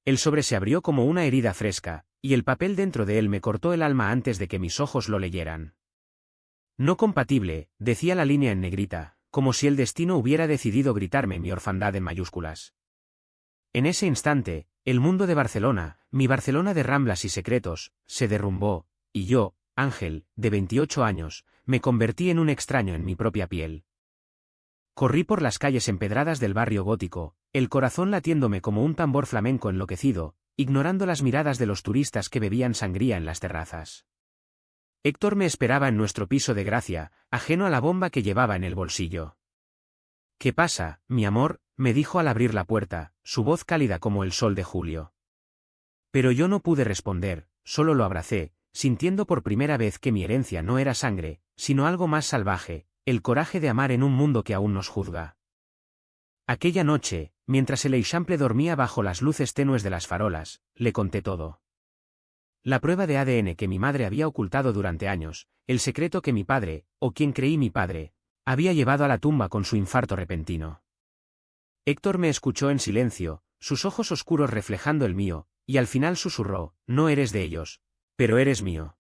El sobre se abrió como una herida fresca, y el papel dentro de él me cortó el alma antes de que mis ojos lo leyeran. No compatible, decía la línea en negrita, como si el destino hubiera decidido gritarme mi orfandad en mayúsculas. En ese instante, el mundo de Barcelona, mi Barcelona de ramblas y secretos, se derrumbó, y yo, Ángel, de 28 años, me convertí en un extraño en mi propia piel. Corrí por las calles empedradas del barrio gótico, el corazón latiéndome como un tambor flamenco enloquecido, ignorando las miradas de los turistas que bebían sangría en las terrazas. Héctor me esperaba en nuestro piso de Gracia, ajeno a la bomba que llevaba en el bolsillo. «¿Qué pasa, mi amor?», me dijo al abrir la puerta, su voz cálida como el sol de julio. Pero yo no pude responder, solo lo abracé, sintiendo por primera vez que mi herencia no era sangre, sino algo más salvaje, el coraje de amar en un mundo que aún nos juzga. Aquella noche, mientras el Eixample dormía bajo las luces tenues de las farolas, le conté todo. La prueba de ADN que mi madre había ocultado durante años, el secreto que mi padre, o quien creí mi padre, había llevado a la tumba con su infarto repentino. Héctor me escuchó en silencio, sus ojos oscuros reflejando el mío, y al final susurró: «No eres de ellos, pero eres mío».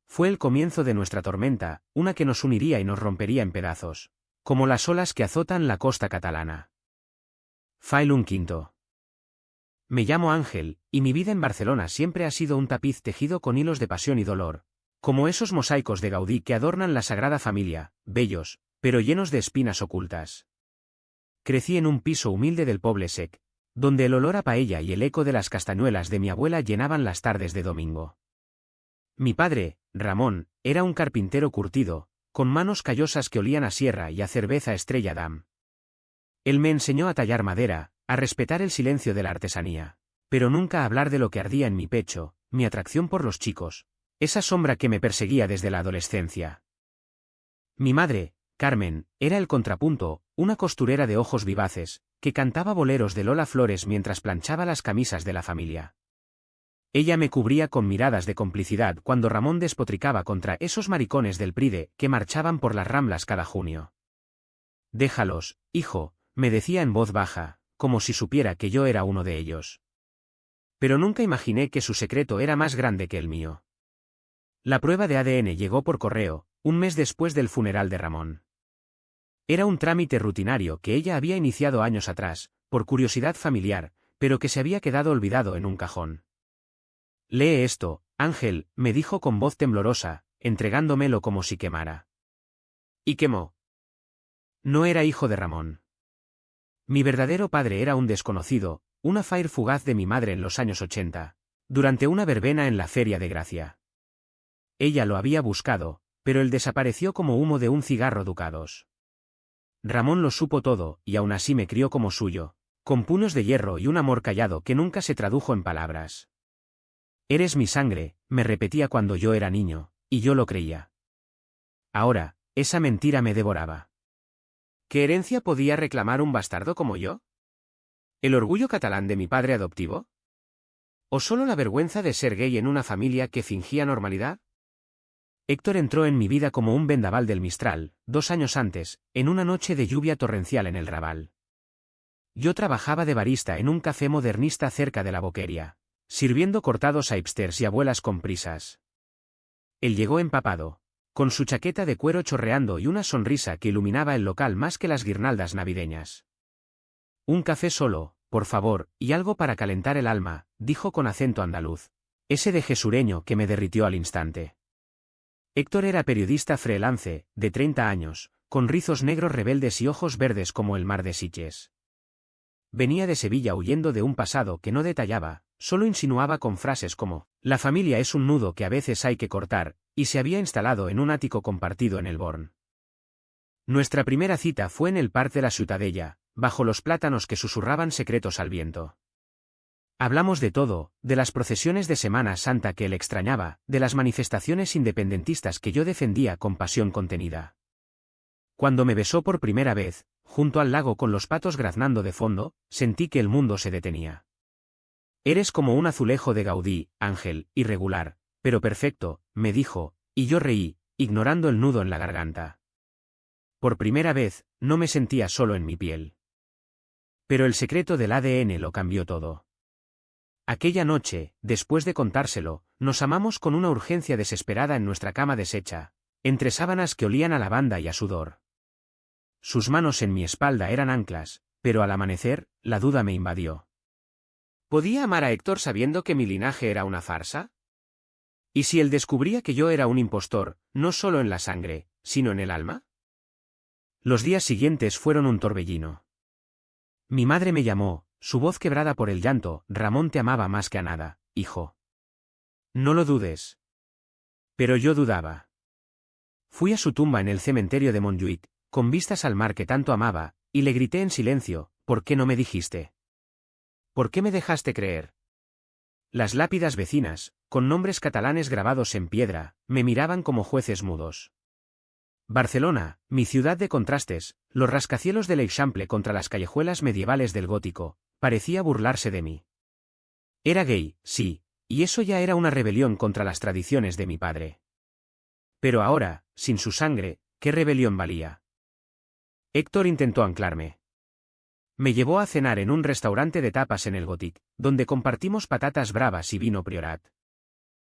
Fue el comienzo de nuestra tormenta, una que nos uniría y nos rompería en pedazos, como las olas que azotan la costa catalana. Failun V. Me llamo Ángel, y mi vida en Barcelona siempre ha sido un tapiz tejido con hilos de pasión y dolor, como esos mosaicos de Gaudí que adornan la Sagrada Familia, bellos, pero llenos de espinas ocultas. Crecí en un piso humilde del Poble Sec, donde el olor a paella y el eco de las castañuelas de mi abuela llenaban las tardes de domingo. Mi padre, Ramón, era un carpintero curtido, con manos callosas que olían a sierra y a cerveza Estrella Damm. Él me enseñó a tallar madera, a respetar el silencio de la artesanía, pero nunca a hablar de lo que ardía en mi pecho, mi atracción por los chicos, esa sombra que me perseguía desde la adolescencia. Mi madre, Carmen, era el contrapunto, una costurera de ojos vivaces, que cantaba boleros de Lola Flores mientras planchaba las camisas de la familia. Ella me cubría con miradas de complicidad cuando Ramón despotricaba contra esos maricones del Pride que marchaban por las Ramblas cada junio. «Déjalos, hijo», me decía en voz baja, como si supiera que yo era uno de ellos. Pero nunca imaginé que su secreto era más grande que el mío. La prueba de ADN llegó por correo, un mes después del funeral de Ramón. Era un trámite rutinario que ella había iniciado años atrás, por curiosidad familiar, pero que se había quedado olvidado en un cajón. «Lee esto, Ángel», me dijo con voz temblorosa, entregándomelo como si quemara. Y quemó. No era hijo de Ramón. Mi verdadero padre era un desconocido, un affair fugaz de mi madre en los años 80, durante una verbena en la Feria de Gracia. Ella lo había buscado, pero él desapareció como humo de un cigarro Ducados. Ramón lo supo todo, y aún así me crió como suyo, con puños de hierro y un amor callado que nunca se tradujo en palabras. «Eres mi sangre», me repetía cuando yo era niño, y yo lo creía. Ahora, esa mentira me devoraba. ¿Qué herencia podía reclamar un bastardo como yo? ¿El orgullo catalán de mi padre adoptivo? ¿O solo la vergüenza de ser gay en una familia que fingía normalidad? Héctor entró en mi vida como un vendaval del Mistral, 2 años antes, en una noche de lluvia torrencial en el Raval. Yo trabajaba de barista en un café modernista cerca de la Boqueria, sirviendo cortados a hipsters y abuelas con prisas. Él llegó empapado, con su chaqueta de cuero chorreando y una sonrisa que iluminaba el local más que las guirnaldas navideñas. «Un café solo, por favor, y algo para calentar el alma», dijo con acento andaluz, ese deje sureño que me derritió al instante. Héctor era periodista freelance, de 30 años, con rizos negros rebeldes y ojos verdes como el mar de Sitges. Venía de Sevilla huyendo de un pasado que no detallaba, solo insinuaba con frases como: «La familia es un nudo que a veces hay que cortar», y se había instalado en un ático compartido en el Born. Nuestra primera cita fue en el Parc de la Ciutadella, bajo los plátanos que susurraban secretos al viento. Hablamos de todo, de las procesiones de Semana Santa que él extrañaba, de las manifestaciones independentistas que yo defendía con pasión contenida. Cuando me besó por primera vez, junto al lago con los patos graznando de fondo, sentí que el mundo se detenía. «Eres como un azulejo de Gaudí, Ángel, irregular, pero perfecto», me dijo, y yo reí, ignorando el nudo en la garganta. Por primera vez, no me sentía solo en mi piel. Pero el secreto del ADN lo cambió todo. Aquella noche, después de contárselo, nos amamos con una urgencia desesperada en nuestra cama deshecha, entre sábanas que olían a lavanda y a sudor. Sus manos en mi espalda eran anclas, pero al amanecer, la duda me invadió. ¿Podía amar a Héctor sabiendo que mi linaje era una farsa? ¿Y si él descubría que yo era un impostor, no solo en la sangre, sino en el alma? Los días siguientes fueron un torbellino. Mi madre me llamó, su voz quebrada por el llanto: Ramón te amaba más que a nada, hijo. No lo dudes. Pero yo dudaba. Fui a su tumba en el cementerio de Montjuïc, con vistas al mar que tanto amaba, y le grité en silencio: ¿por qué no me dijiste? ¿Por qué me dejaste creer? Las lápidas vecinas, con nombres catalanes grabados en piedra, me miraban como jueces mudos. Barcelona, mi ciudad de contrastes, los rascacielos del Eixample contra las callejuelas medievales del gótico, parecía burlarse de mí. Era gay, sí, y eso ya era una rebelión contra las tradiciones de mi padre. Pero ahora, sin su sangre, ¿qué rebelión valía? Héctor intentó anclarme. Me llevó a cenar en un restaurante de tapas en el Gothic, donde compartimos patatas bravas y vino Priorat.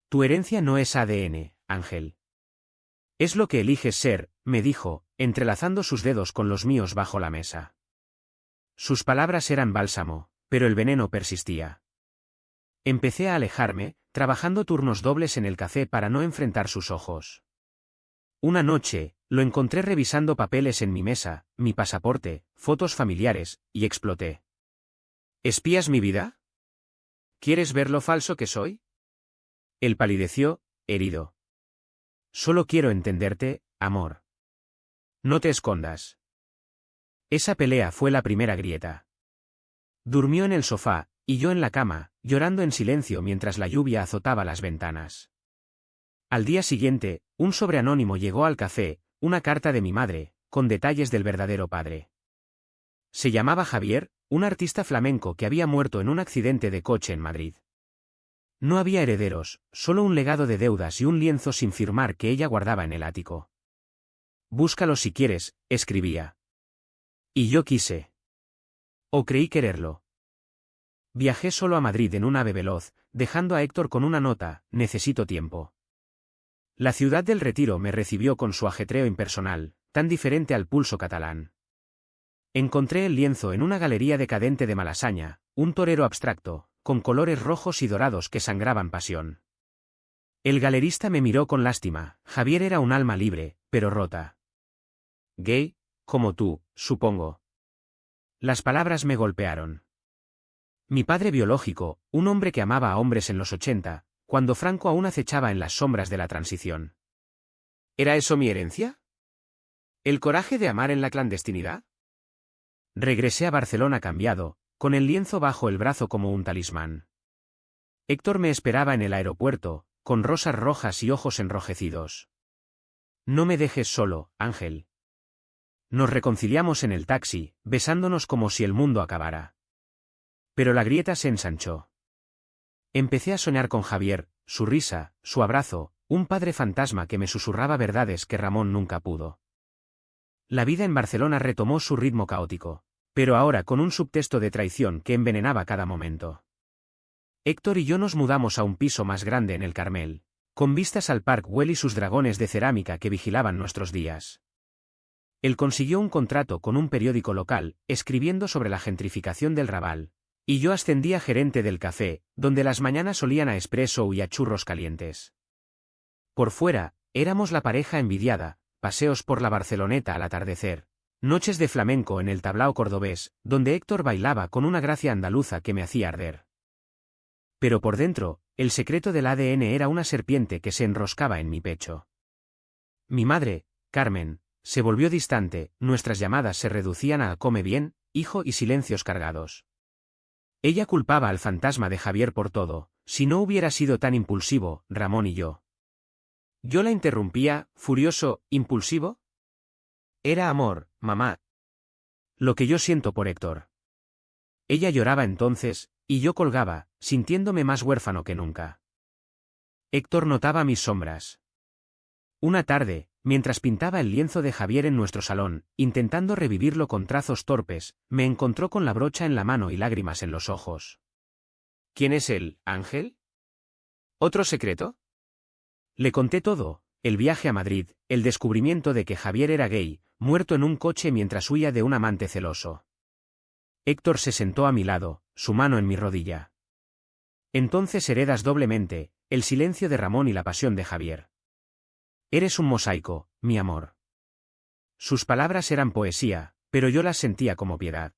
Tu herencia no es ADN, Ángel. Es lo que eliges ser, me dijo, entrelazando sus dedos con los míos bajo la mesa. Sus palabras eran bálsamo, pero el veneno persistía. Empecé a alejarme, trabajando turnos dobles en el café para no enfrentar sus ojos. Una noche, lo encontré revisando papeles en mi mesa, mi pasaporte, fotos familiares, y exploté. ¿Espías mi vida? ¿Quieres ver lo falso que soy? Él palideció, herido. Solo quiero entenderte, amor. No te escondas. Esa pelea fue la primera grieta. Durmió en el sofá, y yo en la cama, llorando en silencio mientras la lluvia azotaba las ventanas. Al día siguiente, un sobre anónimo llegó al café, una carta de mi madre, con detalles del verdadero padre. Se llamaba Javier, un artista flamenco que había muerto en un accidente de coche en Madrid. No había herederos, solo un legado de deudas y un lienzo sin firmar que ella guardaba en el ático. Búscalo si quieres, escribía. Y yo quise. O creí quererlo. Viajé solo a Madrid en un ave veloz, dejando a Héctor con una nota: necesito tiempo. La ciudad del Retiro me recibió con su ajetreo impersonal, tan diferente al pulso catalán. Encontré el lienzo en una galería decadente de Malasaña, un torero abstracto, con colores rojos y dorados que sangraban pasión. El galerista me miró con lástima: Javier era un alma libre, pero rota. Gay, como tú, supongo. Las palabras me golpearon. Mi padre biológico, un hombre que amaba a hombres en los 80, cuando Franco aún acechaba en las sombras de la transición. ¿Era eso mi herencia? ¿El coraje de amar en la clandestinidad? Regresé a Barcelona cambiado, con el lienzo bajo el brazo como un talismán. Héctor me esperaba en el aeropuerto, con rosas rojas y ojos enrojecidos. No me dejes solo, Ángel. Nos reconciliamos en el taxi, besándonos como si el mundo acabara. Pero la grieta se ensanchó. Empecé a soñar con Javier, su risa, su abrazo, un padre fantasma que me susurraba verdades que Ramón nunca pudo. La vida en Barcelona retomó su ritmo caótico, pero ahora con un subtexto de traición que envenenaba cada momento. Héctor y yo nos mudamos a un piso más grande en el Carmel, con vistas al Park Güell y sus dragones de cerámica que vigilaban nuestros días. Él consiguió un contrato con un periódico local, escribiendo sobre la gentrificación del Raval, y yo ascendí a gerente del café, donde las mañanas olían a espresso y a churros calientes. Por fuera, éramos la pareja envidiada: paseos por la Barceloneta al atardecer, noches de flamenco en el tablao cordobés, donde Héctor bailaba con una gracia andaluza que me hacía arder. Pero por dentro, el secreto del ADN era una serpiente que se enroscaba en mi pecho. Mi madre, Carmen, se volvió distante, nuestras llamadas se reducían a come bien, hijo y silencios cargados. Ella culpaba al fantasma de Javier por todo: si no hubiera sido tan impulsivo, Ramón y yo. Yo la interrumpía, furioso: ¿impulsivo? Era amor, mamá. Lo que yo siento por Héctor. Ella lloraba entonces, y yo colgaba, sintiéndome más huérfano que nunca. Héctor notaba mis sombras. Una tarde, mientras pintaba el lienzo de Javier en nuestro salón, intentando revivirlo con trazos torpes, me encontró con la brocha en la mano y lágrimas en los ojos. ¿Quién es él, Ángel? ¿Otro secreto? Le conté todo, el viaje a Madrid, el descubrimiento de que Javier era gay, muerto en un coche mientras huía de un amante celoso. Héctor se sentó a mi lado, su mano en mi rodilla. Entonces heredas doblemente, el silencio de Ramón y la pasión de Javier. Eres un mosaico, mi amor. Sus palabras eran poesía, pero yo las sentía como piedad.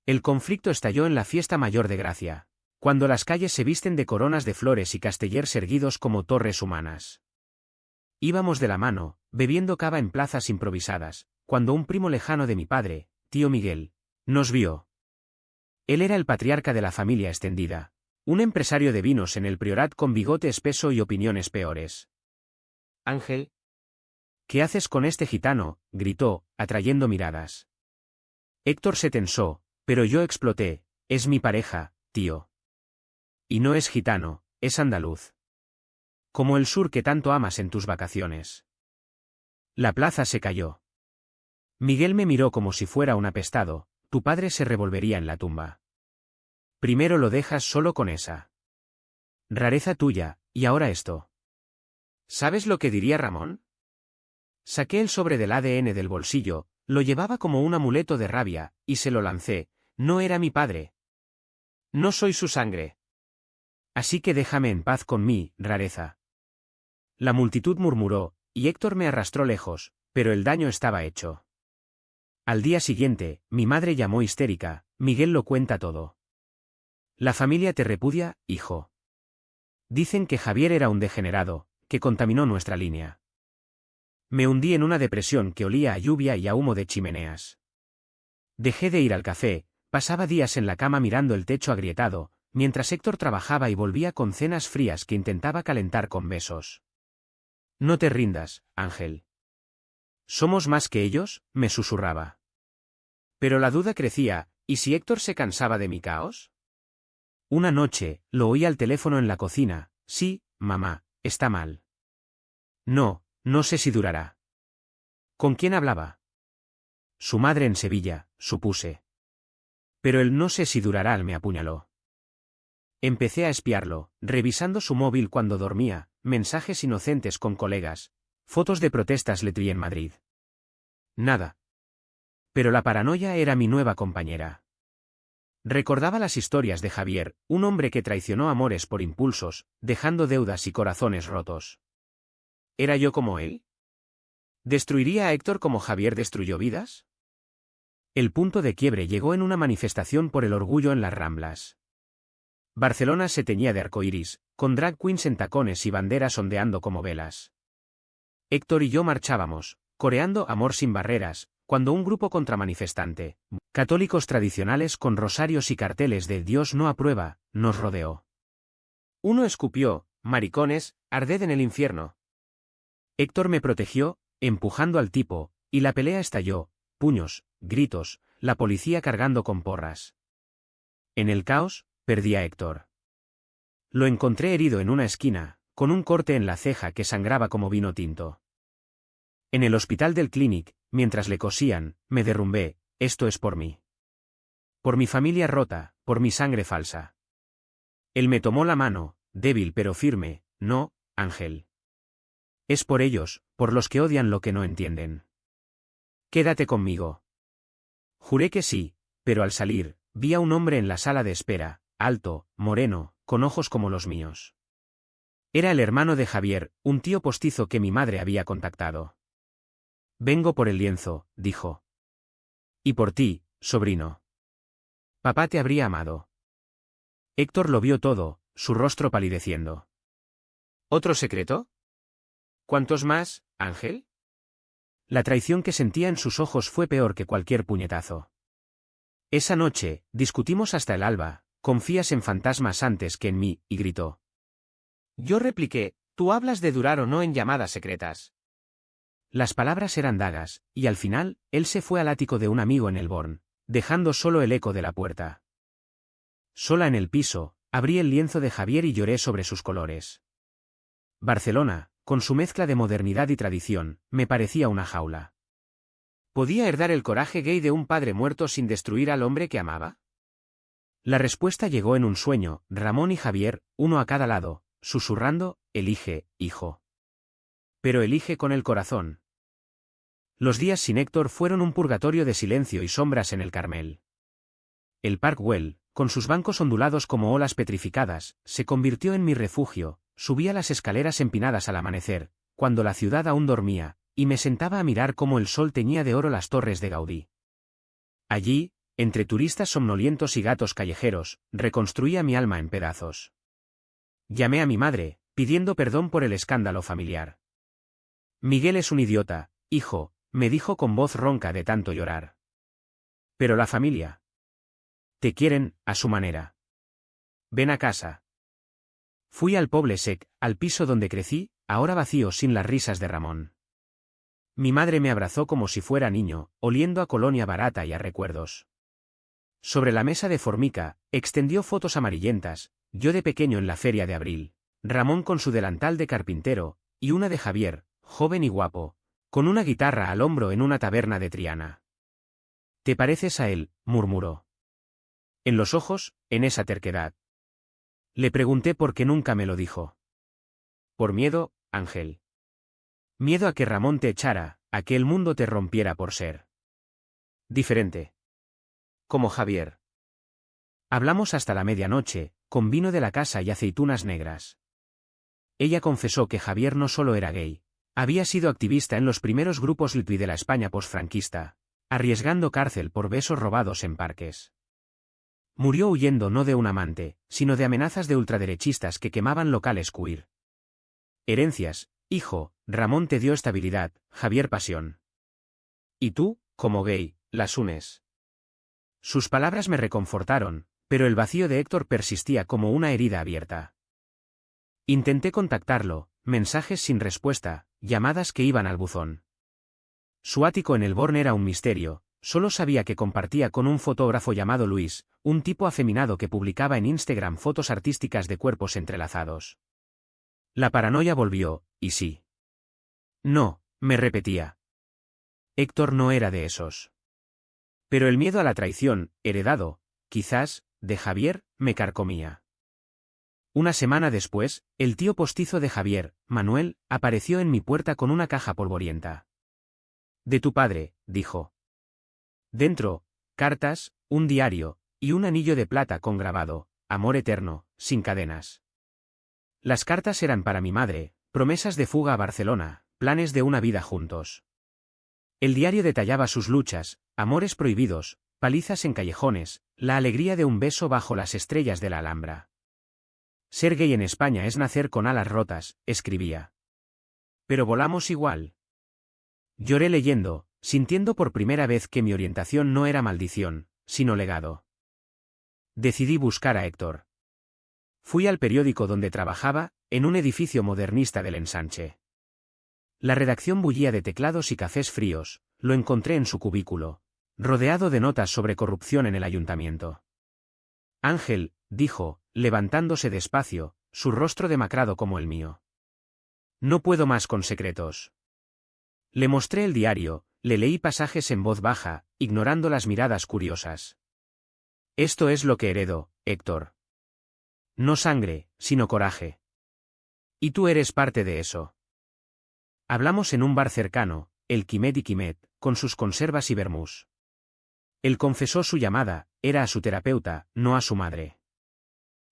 El conflicto estalló en la fiesta mayor de Gracia, cuando las calles se visten de coronas de flores y castellers erguidos como torres humanas. Íbamos de la mano, bebiendo cava en plazas improvisadas, cuando un primo lejano de mi padre, tío Miguel, nos vio. Él era el patriarca de la familia extendida, un empresario de vinos en el Priorat con bigote espeso y opiniones peores. Ángel. ¿Qué haces con este gitano?, gritó, atrayendo miradas. Héctor se tensó, pero yo exploté, es mi pareja, tío. Y no es gitano, es andaluz. Como el sur que tanto amas en tus vacaciones. La plaza se cayó. Miguel me miró como si fuera un apestado, tu padre se revolvería en la tumba. Primero lo dejas solo con esa rareza tuya, y ahora esto. ¿Sabes lo que diría Ramón? Saqué el sobre del ADN del bolsillo, lo llevaba como un amuleto de rabia, y se lo lancé, no era mi padre. No soy su sangre. Así que déjame en paz con mi rareza. La multitud murmuró, y Héctor me arrastró lejos, pero el daño estaba hecho. Al día siguiente, mi madre llamó histérica, Miguel lo cuenta todo. La familia te repudia, hijo. Dicen que Javier era un degenerado, que contaminó nuestra línea. Me hundí en una depresión que olía a lluvia y a humo de chimeneas. Dejé de ir al café, pasaba días en la cama mirando el techo agrietado, mientras Héctor trabajaba y volvía con cenas frías que intentaba calentar con besos. No te rindas, Ángel. ¿Somos más que ellos?, me susurraba. Pero la duda crecía, ¿y si Héctor se cansaba de mi caos? Una noche, lo oí al teléfono en la cocina, sí, mamá, está mal. No, no sé si durará. ¿Con quién hablaba? Su madre en Sevilla, supuse. Pero el no sé si durará me apuñaló. Empecé a espiarlo, revisando su móvil cuando dormía, mensajes inocentes con colegas, fotos de protestas le vi en Madrid. Nada. Pero la paranoia era mi nueva compañera. Recordaba las historias de Javier, un hombre que traicionó amores por impulsos, dejando deudas y corazones rotos. ¿Era yo como él? ¿Destruiría a Héctor como Javier destruyó vidas? El punto de quiebre llegó en una manifestación por el orgullo en las Ramblas. Barcelona se teñía de arcoíris, con drag queens en tacones y banderas ondeando como velas. Héctor y yo marchábamos, coreando Amor sin barreras, cuando un grupo contramanifestante, católicos tradicionales con rosarios y carteles de Dios no aprueba, nos rodeó. Uno escupió, maricones, arded en el infierno. Héctor me protegió, empujando al tipo, y la pelea estalló, puños, gritos, la policía cargando con porras. En el caos, perdí a Héctor. Lo encontré herido en una esquina, con un corte en la ceja que sangraba como vino tinto. En el hospital del Clínic, mientras le cosían, me derrumbé, esto es por mí. Por mi familia rota, por mi sangre falsa. Él me tomó la mano, débil pero firme, no, Ángel. Es por ellos, por los que odian lo que no entienden. Quédate conmigo. Juré que sí, pero al salir, vi a un hombre en la sala de espera, alto, moreno, con ojos como los míos. Era el hermano de Javier, un tío postizo que mi madre había contactado. Vengo por el lienzo, dijo. Y por ti, sobrino. Papá te habría amado. Héctor lo vio todo, su rostro palideciendo. ¿Otro secreto? ¿Cuántos más, Ángel? La traición que sentía en sus ojos fue peor que cualquier puñetazo. Esa noche, discutimos hasta el alba, confías en fantasmas antes que en mí, y gritó. Yo repliqué, tú hablas de durar o no en llamadas secretas. Las palabras eran dagas, y al final, él se fue al ático de un amigo en el Born, dejando solo el eco de la puerta. Sola en el piso, abrí el lienzo de Javier y lloré sobre sus colores. Barcelona, con su mezcla de modernidad y tradición, me parecía una jaula. ¿Podía herdar el coraje gay de un padre muerto sin destruir al hombre que amaba? La respuesta llegó en un sueño, Ramón y Javier, uno a cada lado, susurrando, elige, hijo. Pero elige con el corazón. Los días sin Héctor fueron un purgatorio de silencio y sombras en el Carmel. El Park Güell, con sus bancos ondulados como olas petrificadas, se convirtió en mi refugio. Subía las escaleras empinadas al amanecer, cuando la ciudad aún dormía, y me sentaba a mirar cómo el sol teñía de oro las torres de Gaudí. Allí, entre turistas somnolientos y gatos callejeros, reconstruía mi alma en pedazos. Llamé a mi madre, pidiendo perdón por el escándalo familiar. Miguel es un idiota, hijo, me dijo con voz ronca de tanto llorar. Pero la familia. Te quieren, a su manera. Ven a casa. Fui al Poble Sec, al piso donde crecí, ahora vacío sin las risas de Ramón. Mi madre me abrazó como si fuera niño, oliendo a colonia barata y a recuerdos. Sobre la mesa de formica, extendió fotos amarillentas, yo de pequeño en la feria de abril, Ramón con su delantal de carpintero, y una de Javier, joven y guapo, con una guitarra al hombro en una taberna de Triana. «¿Te pareces a él?», murmuró. En los ojos, en esa terquedad. Le pregunté por qué nunca me lo dijo. Por miedo, Ángel. Miedo a que Ramón te echara, a que el mundo te rompiera por ser diferente. Como Javier. Hablamos hasta la medianoche, con vino de la casa y aceitunas negras. Ella confesó que Javier no solo era gay, había sido activista en los primeros grupos LP de la España posfranquista, arriesgando cárcel por besos robados en parques. Murió huyendo no de un amante, sino de amenazas de ultraderechistas que quemaban locales queer. Herencias, hijo, Ramón te dio estabilidad, Javier pasión. Y tú, como gay, las unes. Sus palabras me reconfortaron, pero el vacío de Héctor persistía como una herida abierta. Intenté contactarlo, mensajes sin respuesta, llamadas que iban al buzón. Su ático en el Born era un misterio, solo sabía que compartía con un fotógrafo llamado Luis, un tipo afeminado que publicaba en Instagram fotos artísticas de cuerpos entrelazados. La paranoia volvió, y sí. No, me repetía. Héctor no era de esos. Pero el miedo a la traición, heredado, quizás, de Javier, me carcomía. Una semana después, el tío postizo de Javier, Manuel, apareció en mi puerta con una caja polvorienta. De tu padre, dijo. Dentro, cartas, un diario, y un anillo de plata con grabado, amor eterno, sin cadenas. Las cartas eran para mi madre, promesas de fuga a Barcelona, planes de una vida juntos. El diario detallaba sus luchas, amores prohibidos, palizas en callejones, la alegría de un beso bajo las estrellas de la Alhambra. Ser gay en España es nacer con alas rotas, escribía. Pero volamos igual. Lloré leyendo, sintiendo por primera vez que mi orientación no era maldición, sino legado. Decidí buscar a Héctor. Fui al periódico donde trabajaba, en un edificio modernista del Ensanche. La redacción bullía de teclados y cafés fríos, lo encontré en su cubículo, rodeado de notas sobre corrupción en el ayuntamiento. Ángel, dijo, levantándose despacio, su rostro demacrado como el mío. No puedo más con secretos. Le mostré el diario, le leí pasajes en voz baja, ignorando las miradas curiosas. Esto es lo que heredo, Héctor. No sangre, sino coraje. Y tú eres parte de eso. Hablamos en un bar cercano, el Quimet y Quimet, con sus conservas y vermús. Él confesó su llamada, era a su terapeuta, no a su madre.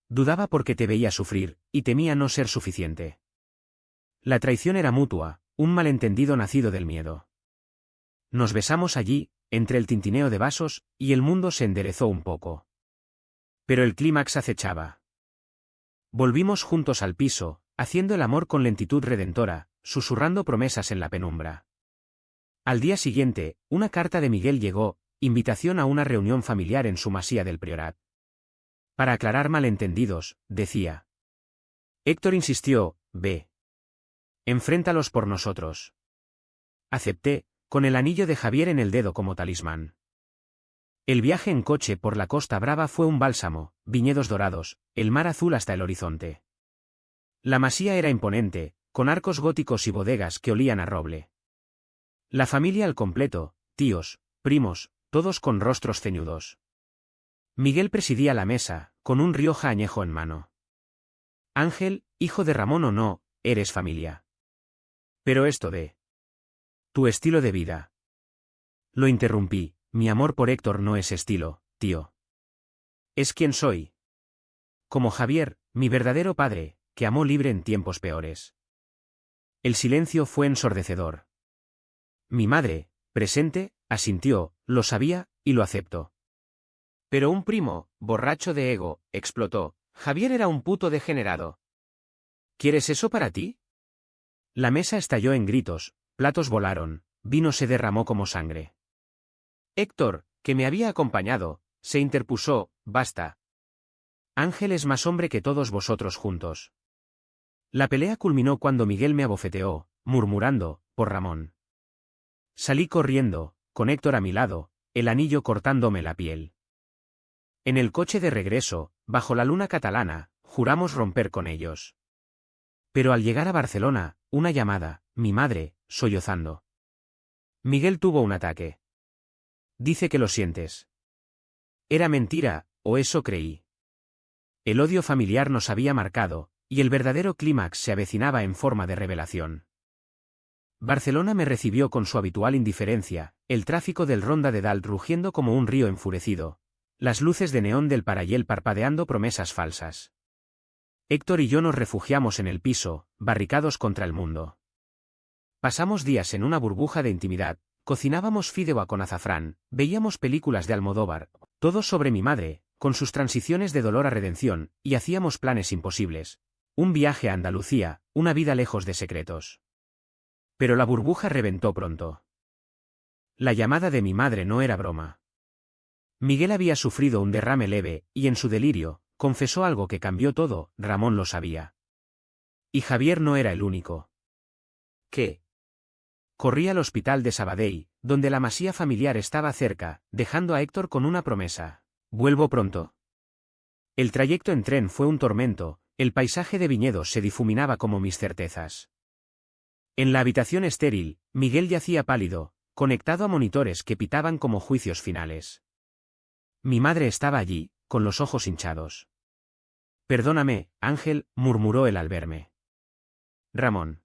Dudaba porque te veía sufrir, y temía no ser suficiente. La traición era mutua, un malentendido nacido del miedo. Nos besamos allí, entre el tintineo de vasos, y el mundo se enderezó un poco. Pero el clímax acechaba. Volvimos juntos al piso, haciendo el amor con lentitud redentora, susurrando promesas en la penumbra. Al día siguiente, una carta de Miguel llegó, invitación a una reunión familiar en su masía del Priorat. Para aclarar malentendidos, decía. Héctor insistió, ve. Enfréntalos por nosotros. Acepté, con el anillo de Javier en el dedo como talismán. El viaje en coche por la Costa Brava fue un bálsamo, viñedos dorados, el mar azul hasta el horizonte. La masía era imponente, con arcos góticos y bodegas que olían a roble. La familia al completo, tíos, primos, todos con rostros ceñudos. Miguel presidía la mesa, con un Rioja añejo en mano. Ángel, hijo de Ramón o no, eres familia. Pero esto de tu estilo de vida. Lo interrumpí, mi amor por Héctor no es estilo, tío. Es quien soy. Como Javier, mi verdadero padre, que amó libre en tiempos peores. El silencio fue ensordecedor. Mi madre, presente, asintió, lo sabía, y lo aceptó. Pero un primo, borracho de ego, explotó. Javier era un puto degenerado. ¿Quieres eso para ti? La mesa estalló en gritos, platos volaron, vino se derramó como sangre. Héctor, que me había acompañado, se interpuso, basta. Ángel es más hombre que todos vosotros juntos. La pelea culminó cuando Miguel me abofeteó, murmurando, por Ramón. Salí corriendo, con Héctor a mi lado, el anillo cortándome la piel. En el coche de regreso, bajo la luna catalana, juramos romper con ellos. Pero al llegar a Barcelona, una llamada, mi madre, sollozando. Miguel tuvo un ataque. Dice que lo sientes. Era mentira, o eso creí. El odio familiar nos había marcado, y el verdadero clímax se avecinaba en forma de revelación. Barcelona me recibió con su habitual indiferencia, el tráfico del Ronda de Dalt rugiendo como un río enfurecido, las luces de neón del Parallel parpadeando promesas falsas. Héctor y yo nos refugiamos en el piso, barricados contra el mundo. Pasamos días en una burbuja de intimidad, cocinábamos fideuá con azafrán, veíamos películas de Almodóvar, todo sobre mi madre, con sus transiciones de dolor a redención, y hacíamos planes imposibles. Un viaje a Andalucía, una vida lejos de secretos. Pero la burbuja reventó pronto. La llamada de mi madre no era broma. Miguel había sufrido un derrame leve, y en su delirio, confesó algo que cambió todo, Ramón lo sabía. Y Javier no era el único. ¿Qué? Corrí al hospital de Sabadell, donde la masía familiar estaba cerca, dejando a Héctor con una promesa. Vuelvo pronto. El trayecto en tren fue un tormento, el paisaje de viñedos se difuminaba como mis certezas. En la habitación estéril, Miguel yacía pálido, conectado a monitores que pitaban como juicios finales. Mi madre estaba allí, con los ojos hinchados. Perdóname, Ángel, murmuró él al verme. Ramón.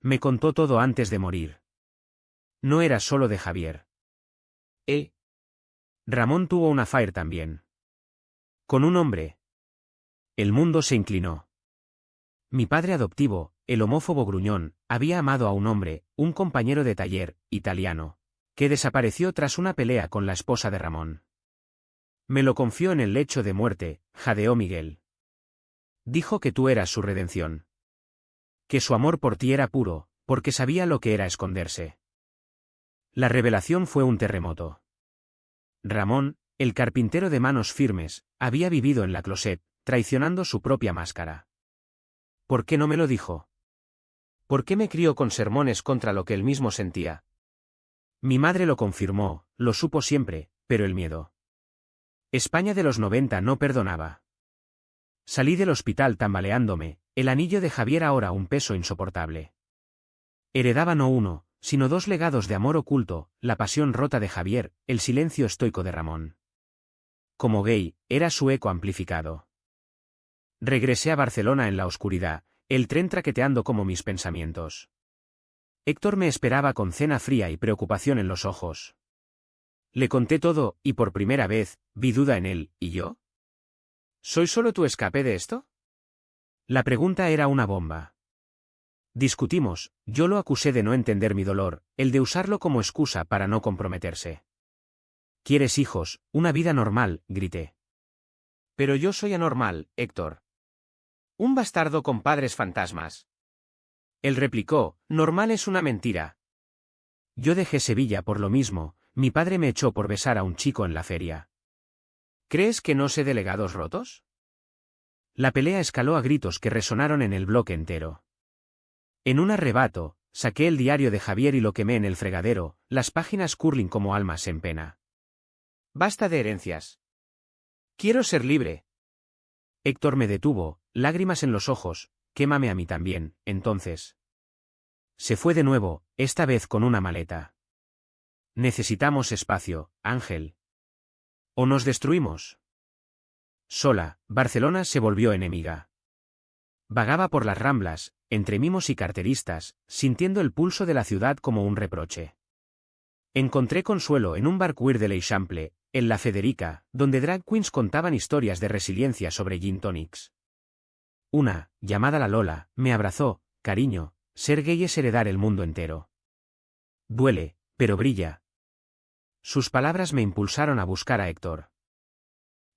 Me contó todo antes de morir. No era solo de Javier. Ramón tuvo un affair también. Con un hombre. El mundo se inclinó. Mi padre adoptivo, el homófobo gruñón, había amado a un hombre, un compañero de taller, italiano, que desapareció tras una pelea con la esposa de Ramón. Me lo confió en el lecho de muerte, jadeó Miguel. Dijo que tú eras su redención. Que su amor por ti era puro, porque sabía lo que era esconderse. La revelación fue un terremoto. Ramón, el carpintero de manos firmes, había vivido en la closet, traicionando su propia máscara. ¿Por qué no me lo dijo? ¿Por qué me crió con sermones contra lo que él mismo sentía? Mi madre lo confirmó, lo supo siempre, pero el miedo. España de los 90 no perdonaba. Salí del hospital tambaleándome, el anillo de Javier ahora un peso insoportable. Heredaba no uno, sino dos legados de amor oculto, la pasión rota de Javier, el silencio estoico de Ramón. Como gay, era su eco amplificado. Regresé a Barcelona en la oscuridad, el tren traqueteando como mis pensamientos. Héctor me esperaba con cena fría y preocupación en los ojos. Le conté todo, y por primera vez, vi duda en él, ¿y yo? ¿Soy solo tu escape de esto? La pregunta era una bomba. Discutimos, yo lo acusé de no entender mi dolor, el de usarlo como excusa para no comprometerse. ¿Quieres hijos, una vida normal?, grité. Pero yo soy anormal, Héctor. Un bastardo con padres fantasmas. Él replicó, normal es una mentira. Yo dejé Sevilla por lo mismo, mi padre me echó por besar a un chico en la feria. ¿Crees que no sé de legados rotos? La pelea escaló a gritos que resonaron en el bloque entero. En un arrebato, saqué el diario de Javier y lo quemé en el fregadero, las páginas curling como almas en pena. Basta de herencias. Quiero ser libre. Héctor me detuvo, lágrimas en los ojos, quémame a mí también, entonces. Se fue de nuevo, esta vez con una maleta. Necesitamos espacio, Ángel. ¿O nos destruimos? Sola, Barcelona se volvió enemiga. Vagaba por las Ramblas, entre mimos y carteristas, sintiendo el pulso de la ciudad como un reproche. Encontré consuelo en un bar queer de l'Eixample, en La Federica, donde drag queens contaban historias de resiliencia sobre gin tonics. Una, llamada La Lola, me abrazó: cariño, ser gay es heredar el mundo entero. Duele, pero brilla. Sus palabras me impulsaron a buscar a Héctor.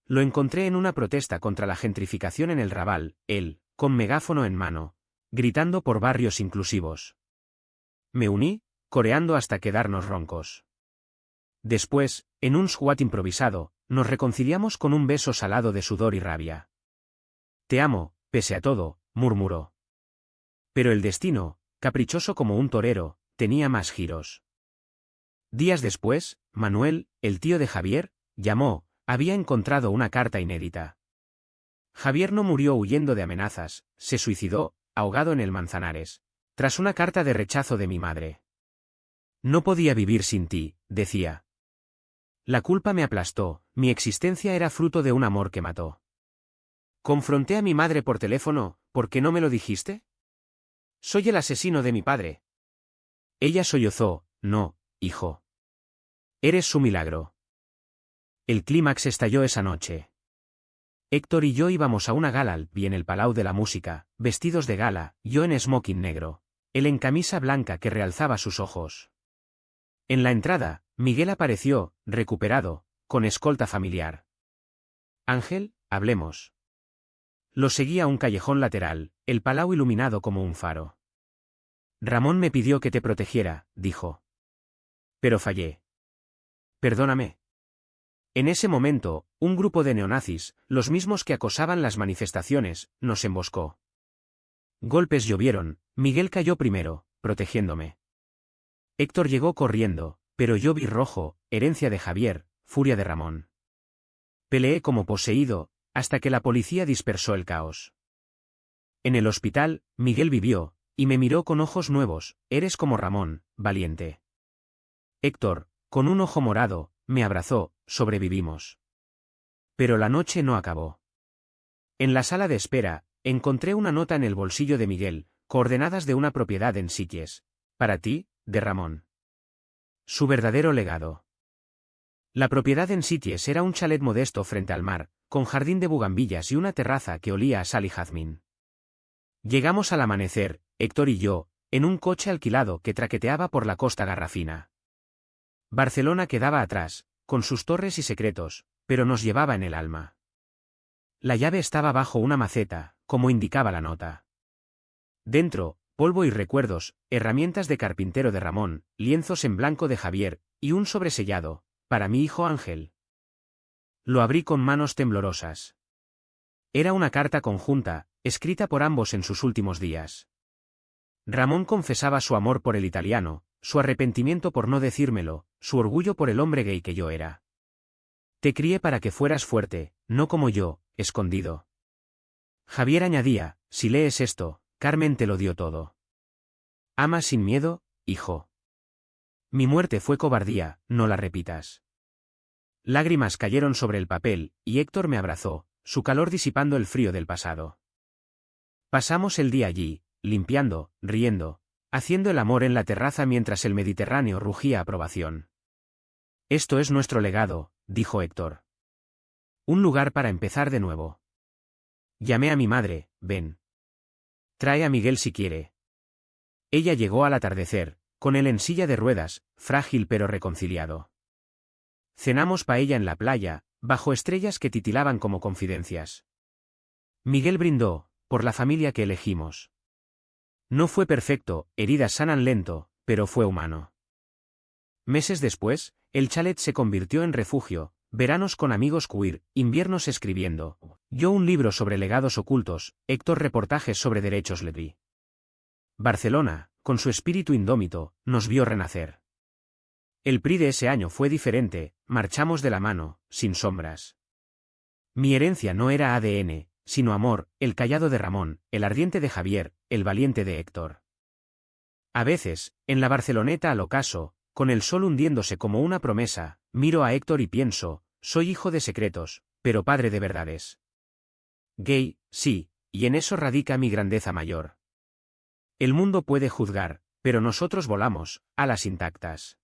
Lo encontré en una protesta contra la gentrificación en el Raval, él, con megáfono en mano, gritando por barrios inclusivos. Me uní, coreando hasta quedarnos roncos. Después, en un squat improvisado, nos reconciliamos con un beso salado de sudor y rabia. Te amo, pese a todo, murmuró. Pero el destino, caprichoso como un torero, tenía más giros. Días después, Manuel, el tío de Javier, llamó: había encontrado una carta inédita. Javier no murió huyendo de amenazas, se suicidó, ahogado en el Manzanares, tras una carta de rechazo de mi madre. No podía vivir sin ti, decía. La culpa me aplastó, mi existencia era fruto de un amor que mató. Confronté a mi madre por teléfono: ¿por qué no me lo dijiste? Soy el asesino de mi padre. Ella sollozó: no, hijo. Eres su milagro. El clímax estalló esa noche. Héctor y yo íbamos a una gala en el Palau de la Música, vestidos de gala, yo en smoking negro, él en camisa blanca que realzaba sus ojos. En la entrada, Miguel apareció, recuperado, con escolta familiar. Ángel, hablemos. Lo seguía a un callejón lateral, el Palau iluminado como un faro. Ramón me pidió que te protegiera, dijo. Pero fallé. Perdóname. En ese momento, un grupo de neonazis, los mismos que acosaban las manifestaciones, nos emboscó. Golpes llovieron, Miguel cayó primero, protegiéndome. Héctor llegó corriendo, pero yo vi rojo: herencia de Javier, furia de Ramón. Peleé como poseído, hasta que la policía dispersó el caos. En el hospital, Miguel vivió, y me miró con ojos nuevos: eres como Ramón, valiente. Héctor, con un ojo morado, me abrazó: sobrevivimos. Pero la noche no acabó. En la sala de espera, encontré una nota en el bolsillo de Miguel, coordenadas de una propiedad en Sitges. Para ti, de Ramón. Su verdadero legado. La propiedad en Sitges era un chalet modesto frente al mar, con jardín de bugambillas y una terraza que olía a sal y jazmín. Llegamos al amanecer, Héctor y yo, en un coche alquilado que traqueteaba por la costa garrafina. Barcelona quedaba atrás, con sus torres y secretos, pero nos llevaba en el alma. La llave estaba bajo una maceta, como indicaba la nota. Dentro, polvo y recuerdos, herramientas de carpintero de Ramón, lienzos en blanco de Javier, y un sobresellado: para mi hijo Ángel. Lo abrí con manos temblorosas. Era una carta conjunta, escrita por ambos en sus últimos días. Ramón confesaba su amor por el italiano, su arrepentimiento por no decírmelo, su orgullo por el hombre gay que yo era. Te crié para que fueras fuerte, no como yo, escondido. Javier añadía: si lees esto, Carmen te lo dio todo. Ama sin miedo, hijo. Mi muerte fue cobardía, no la repitas. Lágrimas cayeron sobre el papel, y Héctor me abrazó, su calor disipando el frío del pasado. Pasamos el día allí, limpiando, riendo, haciendo el amor en la terraza mientras el Mediterráneo rugía aprobación. Esto es nuestro legado, dijo Héctor. Un lugar para empezar de nuevo. Llamé a mi madre: ven. Trae a Miguel si quiere. Ella llegó al atardecer, con él en silla de ruedas, frágil pero reconciliado. Cenamos paella en la playa, bajo estrellas que titilaban como confidencias. Miguel brindó, por la familia que elegimos. No fue perfecto, heridas sanan lento, pero fue humano. Meses después, el chalet se convirtió en refugio, veranos con amigos queer, inviernos escribiendo. Yo un libro sobre legados ocultos, Héctor reportajes sobre derechos lesbi. Barcelona, con su espíritu indómito, nos vio renacer. El PRI de ese año fue diferente, marchamos de la mano, sin sombras. Mi herencia no era ADN, sino amor: el callado de Ramón, el ardiente de Javier, el valiente de Héctor. A veces, en la Barceloneta al ocaso, con el sol hundiéndose como una promesa, miro a Héctor y pienso: soy hijo de secretos, pero padre de verdades. Gay, sí, y en eso radica mi grandeza mayor. El mundo puede juzgar, pero nosotros volamos, alas intactas.